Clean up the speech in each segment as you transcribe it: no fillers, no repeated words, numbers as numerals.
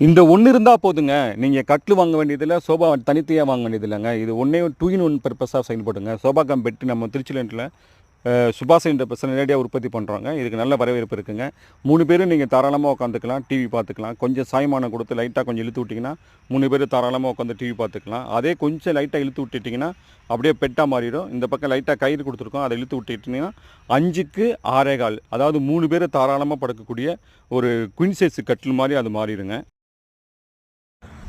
இந்த ஒன்று இருந்தால் போதுங்க. நீங்கள் கட்டில் வாங்க வேண்டியதில்லை, சோபா தனித்தனியாக வாங்க வேண்டியதில்லைங்க. இது ஒன்றே 2 in 1 பர்பஸாக செயல்படுங்க. சோபா கம் பெட் நம்ம திருச்சியில் சுபாஷ் என்ற பர்சன் நேரடியாக உற்பத்தி பண்ணுறாங்க. இதுக்கு நல்ல வரவேற்பு இருக்குங்க. 3 பேரும் நீங்கள் தாராளமாக உட்காந்துக்கலாம், டிவி பார்த்துக்கலாம். கொஞ்சம் சாய்மானம் கொடுத்து லைட்டாக கொஞ்சம் இழுத்து விட்டிங்கன்னா 3 பேர் தாராளமாக உட்காந்து டிவி பார்த்துக்கலாம். அதே கொஞ்சம் லைட்டாக இழுத்து விட்டுட்டிங்கன்னா அப்படியே பெட்டாக மாறிடும். இந்த பக்கம் லைட்டாக கயிறு கொடுத்துருக்கோம், அதை இழுத்து விட்டுட்டிங்கன்னா 5க்கு 6.25, அதாவது 3 பேர் தாராளமாக படுக்கக்கூடிய ஒரு குயின் சைஸ் கட்டில் மாதிரி அது மாறிடுங்க.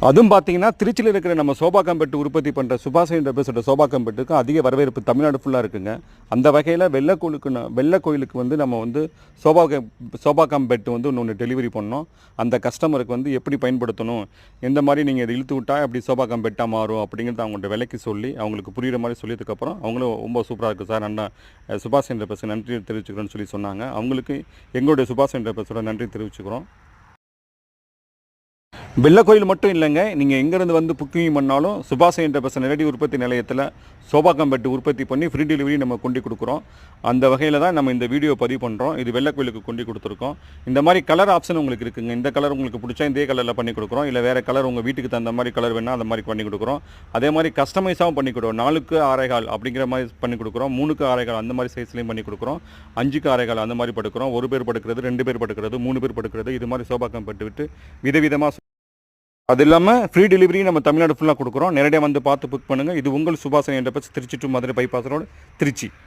அதுவும் பார்த்தீங்கன்னா திருச்சியில் இருக்கிற நம்ம சோபா கம்பெட்டு உற்பத்தி பண்ணுற சுபாஷ் என்ற சோபா கம்பெட்டுக்கு அதிக வரவேற்பு தமிழ்நாடு ஃபுல்லாக இருக்குங்க. அந்த வகையில் வெள்ளை கோயிலுக்கு வந்து நம்ம வந்து சோபா கம்பெட்டு வந்து ஒன்று டெலிவரி பண்ணோம். அந்த கஸ்டமருக்கு வந்து எப்படி பயன்படுத்தணும், எந்த மாதிரி நீங்கள் இதை இழுத்து விட்டால் அப்படி சோபா கம்பெட்டாக மாறும் அப்படிங்கிறத அவங்கள்ட்ட விலைக்கு சொல்லி அவங்களுக்கு புரிகிற மாதிரி சொல்லியதுக்கப்புறம் அவங்களும் ரொம்ப சூப்பராக இருக்குது சார், அண்ணா சுபாஷ் என்ற பர்சன் நன்றி தெரிவிச்சுக்கிறோன்னு சொல்லி சொன்னாங்க. அவங்களுக்கு எங்களுடைய சுபாஷ் என்ற பர்சனோட நன்றி தெரிவிச்சுக்கிறோம். வெள்ளை கோயில் மட்டும் இல்லைங்க, நீங்கள் எங்கேருந்து வந்து புக்கிங் பண்ணாலும் சுபாஷ் என்ற பர்சன் நேரடி உற்பத்தி நிலையத்தில் சோபா கம்பெட்டு உற்பத்தி பண்ணி ஃப்ரீ டெலிவரி நம்ம கொண்டு கொடுக்குறோம். அந்த வகையில் தான் நம்ம இந்த வீடியோ பதிவு பண்ணுறோம். இது வெள்ளை கோயிலுக்கு கொண்டு கொடுத்துருக்கோம். இந்த மாதிரி கலர் ஆப்ஷன் உங்களுக்கு இருக்குங்க. இந்த கலர் உங்களுக்கு பிடிச்சா இதே கலரில் பண்ணி கொடுக்குறோம். இல்லை வேறு கலர் உங்கள் வீட்டுக்கு தகுந்த மாதிரி கலர் வேணால் அந்த மாதிரி பண்ணி கொடுக்குறோம். அதே மாதிரி கஸ்டமைஸாகவும் பண்ணி கொடுக்குறோம். 4க்கு 6.25 அப்படிங்கிற மாதிரி பண்ணி கொடுக்குறோம். 3க்கு 6.25 அந்த மாதிரி சைஸ்லேயும் பண்ணி கொடுக்குறோம். 5க்கு 6.25 அந்த மாதிரி படுக்கிறோம். 1 பேர் படுக்கிறது, 2 பேர் படுக்கிறது, 3 பேர் படுக்கிறது, இது மாதிரி சோபா கம்பெட்டு விட்டு விதவிதமாக. அது இல்லாமல் ஃப்ரீ டெலிவரி நம்ம தமிழ்நாடு ஃபுல்லாக கொடுக்குறோம். நேரடியாக வந்து பார்த்து புக் பண்ணுங்கள். இது உங்கள் சுபாஷ் என்ற பட்ச Tiruchi to Madurai bypass road, Trichy.